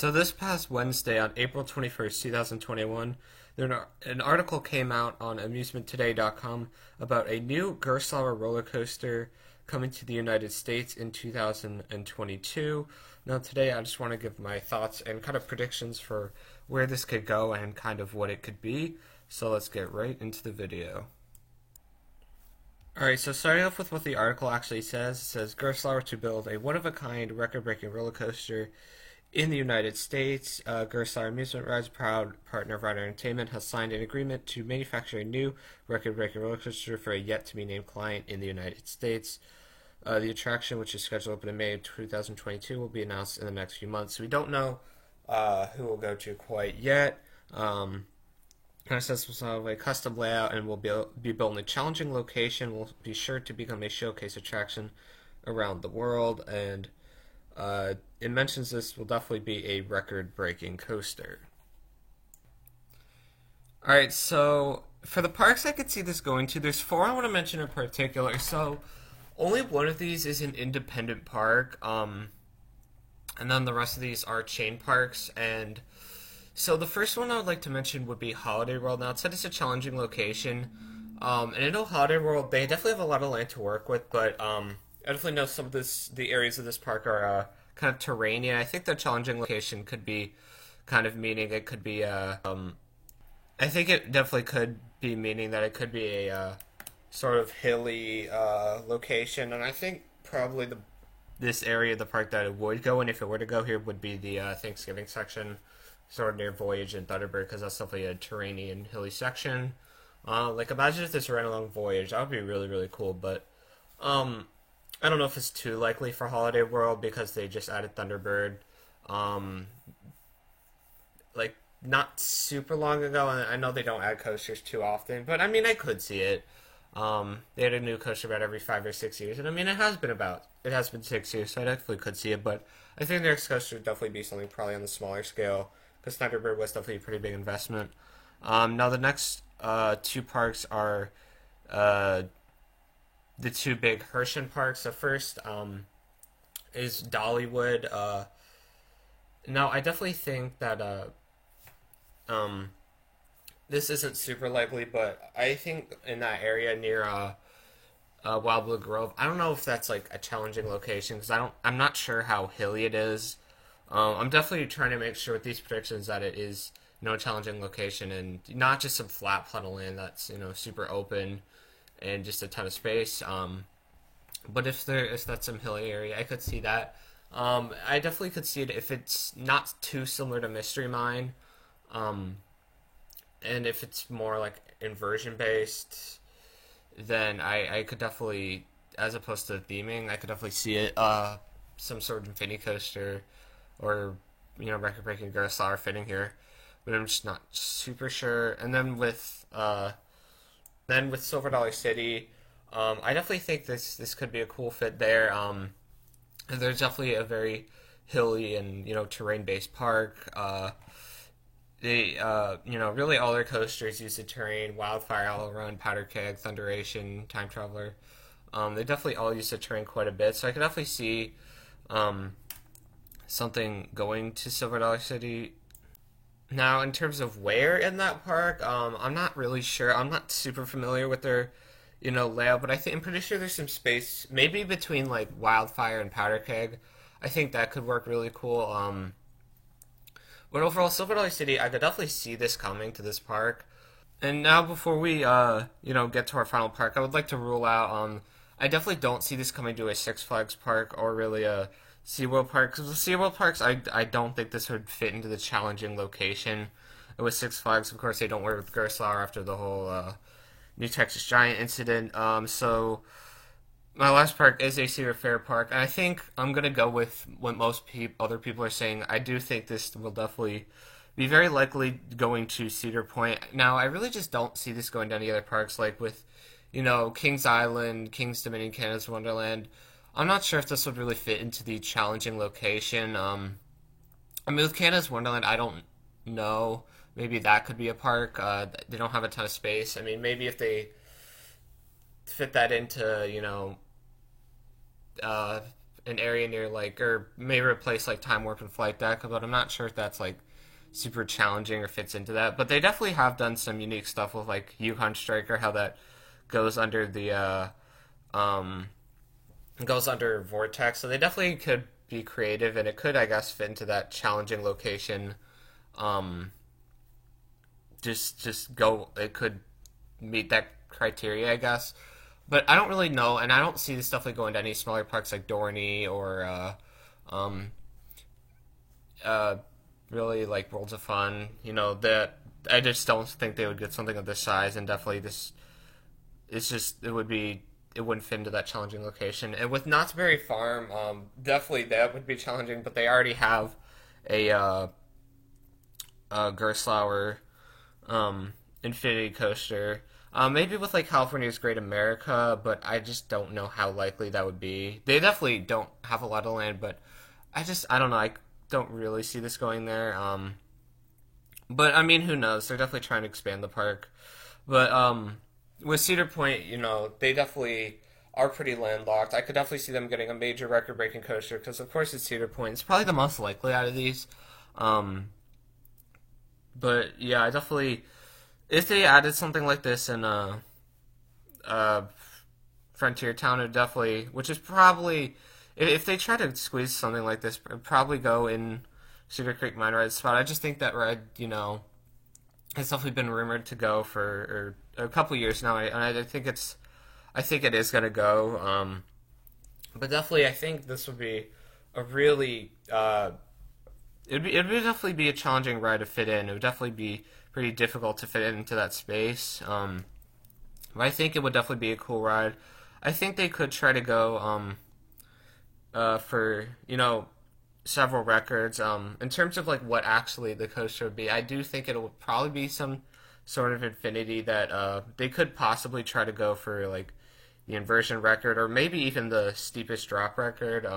So this past Wednesday, on April 21st, 2021, an article came out on AmusementToday.com about a new Gerstlauer roller coaster coming to the United States in 2022. Now today I just want to give my thoughts and kind of predictions for where this could go and kind of what it could be. So let's get right into the video. Alright, so starting off with what the article actually says, it says Gerstlauer to build a one-of-a-kind record-breaking roller coaster in the United States. Gerstlauer Amusement Rides, proud partner of Rider Entertainment, has signed an agreement to manufacture a new record-breaking roller coaster for a yet-to-be-named client in the United States. The attraction, which is scheduled to open in May of 2022, will be announced in the next few months. We don't know who we'll go to quite yet. Kind of says we'll have a custom layout and will be built in a challenging location. Will be sure to become a showcase attraction around the world, and it mentions this will definitely be a record-breaking coaster. Alright, so for the parks I could see this going to, there's four I want to mention in particular. So only one of these is an independent park, and then the rest of these are chain parks. And so the first one I would like to mention would be Holiday World. Now, it said it's a challenging location, and I know Holiday World, they definitely have a lot of land to work with, but I definitely know some of the areas of this park are kind of terrainy. I think the challenging location could be kind of meaning it could be I think it definitely could be meaning that it could be a sort of hilly location, and I think probably this area of the park that it would go in if it were to go here would be the Thanksgiving section, sort of near Voyage and Thunderbird, because that's definitely a terrainy and hilly section. Like, imagine if this ran along Voyage. That would be really, really cool, but I don't know if it's too likely for Holiday World because they just added Thunderbird, like, not super long ago, and I know they don't add coasters too often, but I mean, I could see it. They had a new coaster about every 5 or 6 years, and I mean, it has been 6 years, so I definitely could see it, but I think the next coaster would definitely be something probably on the smaller scale, because Thunderbird was definitely a pretty big investment. Now the next two parks are the two big Herschend parks. The first is Dollywood. Now I definitely think that this isn't super likely, but I think in that area near Wild Blue Grove, I don't know if that's like a challenging location because I'm not sure how hilly it is. I'm definitely trying to make sure with these predictions that it is a challenging location and not just some flat plot of land that's super open and just a ton of space. But if that's some hilly area, I could see that. I definitely could see it if it's not too similar to Mystery Mine. And if it's more like inversion based, then I could definitely, as opposed to theming, I could definitely see it, some sort of infinity coaster or, record breaking Gerstlauer fitting here. But I'm just not super sure. And then with Silver Dollar City, I definitely think this could be a cool fit there. There's definitely a very hilly and terrain based park. They really all their coasters use the terrain. Wildfire, All Run, Powder Keg, Thunderation, Time Traveler. They definitely all use the terrain quite a bit. So I could definitely see something going to Silver Dollar City. Now, in terms of where in that park, I'm not really sure. I'm not super familiar with their, layout, but I'm pretty sure there's some space, maybe between like Wildfire and Powder Keg. I think that could work really cool. But overall, Silver Dollar City, I could definitely see this coming to this park. And now, before we, get to our final park, I would like to rule out. I definitely don't see this coming to a Six Flags park or really a SeaWorld park, because with SeaWorld parks, I don't think this would fit into the challenging location. And with Six Flags, of course, they don't work with Gerstlauer after the whole New Texas Giant incident. So my last park is a Cedar Fair park, and I think I'm going to go with what most other people are saying. I do think this will definitely be very likely going to Cedar Point. Now, I really just don't see this going to any other parks, like with, Kings Island, Kings Dominion, Canada's Wonderland. I'm not sure if this would really fit into the challenging location. With Canada's Wonderland, I don't know. Maybe that could be a park. They don't have a ton of space. I mean, maybe if they fit that into, an area near like, or maybe replace like Time Warp and Flight Deck, but I'm not sure if that's like super challenging or fits into that. But they definitely have done some unique stuff with like Yukon Striker, how that goes under the um goes under Vortex. So they definitely could be creative, and it could, I guess, fit into that challenging location. Um, just go. It could meet that criteria, I guess. But I don't really know, and I don't see this definitely going to any smaller parks like Dorney or um, uh, really like Worlds of Fun. You know that I just don't think they would get something of this size, and definitely this it's just it wouldn't fit into that challenging location. And with Knott's Berry Farm, definitely that would be challenging, but they already have a Gerstlauer Infinity Coaster. Maybe with like California's Great America, but I just don't know how likely that would be. They definitely don't have a lot of land, but I don't know. I don't really see this going there. But I mean, who knows? They're definitely trying to expand the park. But with Cedar Point, you know, they definitely are pretty landlocked. I could definitely see them getting a major record-breaking coaster because, of course, it's Cedar Point. It's probably the most likely out of these. Um, but yeah, I definitely if they added something like this in uh Frontier Town, it definitely, which is probably if they try to squeeze something like this, it'd probably go in Cedar Creek Mine Ride spot. I just think that ride, you know, has definitely been rumored to go for a couple years now, and I think it is gonna go. But definitely, I think this would be a really it would definitely be a challenging ride to fit in. It would definitely be pretty difficult to fit into that space. But I think it would definitely be a cool ride. I think they could try to go for several records. In terms of like what actually the coaster would be, I do think it would probably be some sort of infinity that they could possibly try to go for like the inversion record or maybe even the steepest drop record.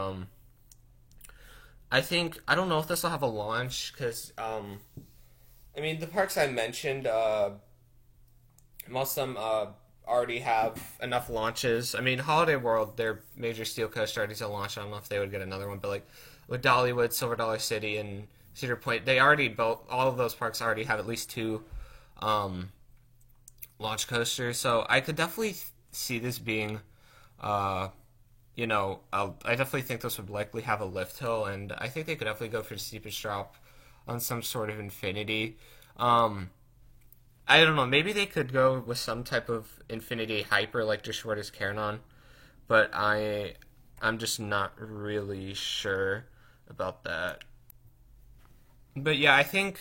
I don't know if this will have a launch because I mean the parks I mentioned, most of them already have enough launches. I mean Holiday World, their major steel coaster already has a launch. I don't know if they would get another one, but like with Dollywood, Silver Dollar City, and Cedar Point, they already both all of those parks already have at least two um, launch coasters. So I could definitely see this being uh, I definitely think this would likely have a lift hill, and I think they could definitely go for the steepest drop on some sort of infinity. Um, I don't know. Maybe they could go with some type of infinity hyper like the shortest Carnon, but I'm just not really sure about that. But yeah, I think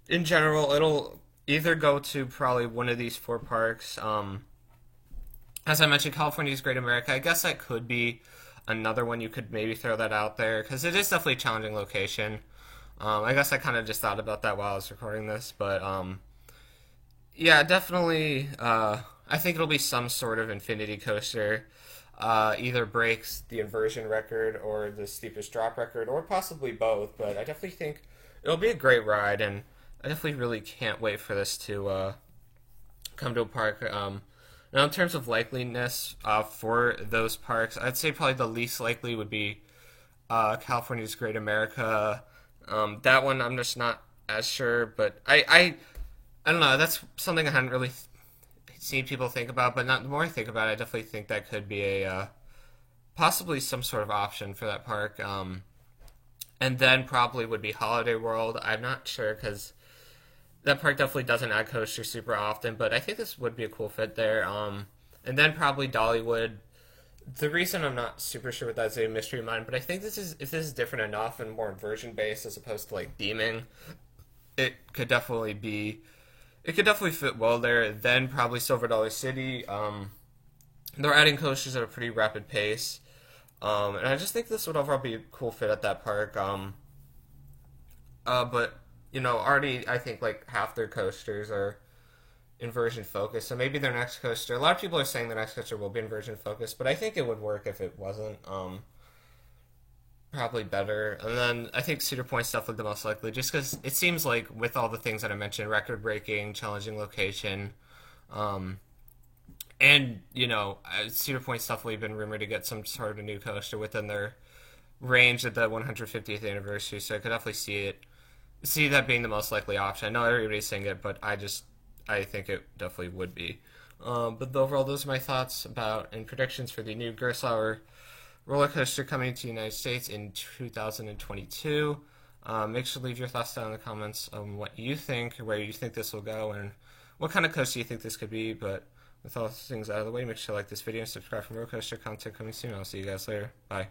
in general it'll either go to probably one of these four parks. As I mentioned, California's Great America. I guess that could be another one. You could maybe throw that out there because it is definitely a challenging location. I guess I kind of just thought about that while I was recording this, but yeah, definitely. I think it'll be some sort of infinity coaster. Either breaks the inversion record or the steepest drop record, or possibly both. But I definitely think it'll be a great ride, and I definitely really can't wait for this to come to a park. Now, in terms of likeliness for those parks, I'd say probably the least likely would be California's Great America. That one I'm just not as sure, but I don't know. That's something I hadn't really seen people think about, but not the more I think about it, I definitely think that could be a possibly some sort of option for that park. And then probably would be Holiday World. I'm not sure because that park definitely doesn't add coasters super often, but I think this would be a cool fit there. And then probably Dollywood. The reason I'm not super sure what that's a mystery of mine, but I think this is if this is different enough and more inversion based as opposed to like theming, it could definitely be. It could definitely fit well there. Then probably Silver Dollar City. They're adding coasters at a pretty rapid pace, and I just think this would overall be a cool fit at that park. But already I think like half their coasters are inversion focused, so maybe their next coaster. A lot of people are saying their next coaster will be inversion focused, but I think it would work if it wasn't. Probably better. And then I think Cedar Point's definitely the most likely, just because it seems like with all the things that I mentioned, record breaking, challenging location, um, and Cedar Point's definitely been rumored to get some sort of new coaster within their range at the 150th anniversary, so I could definitely see that being the most likely option. I know everybody's saying it, but I think it definitely would be. But overall, those are my thoughts about and predictions for the new Gerstlauer roller coaster coming to the United States in 2022. Make sure to leave your thoughts down in the comments on what you think, or where you think this will go, and what kind of coaster you think this could be. But with all those things out of the way, make sure to like this video and subscribe for more coaster content coming soon. I'll see you guys later. Bye.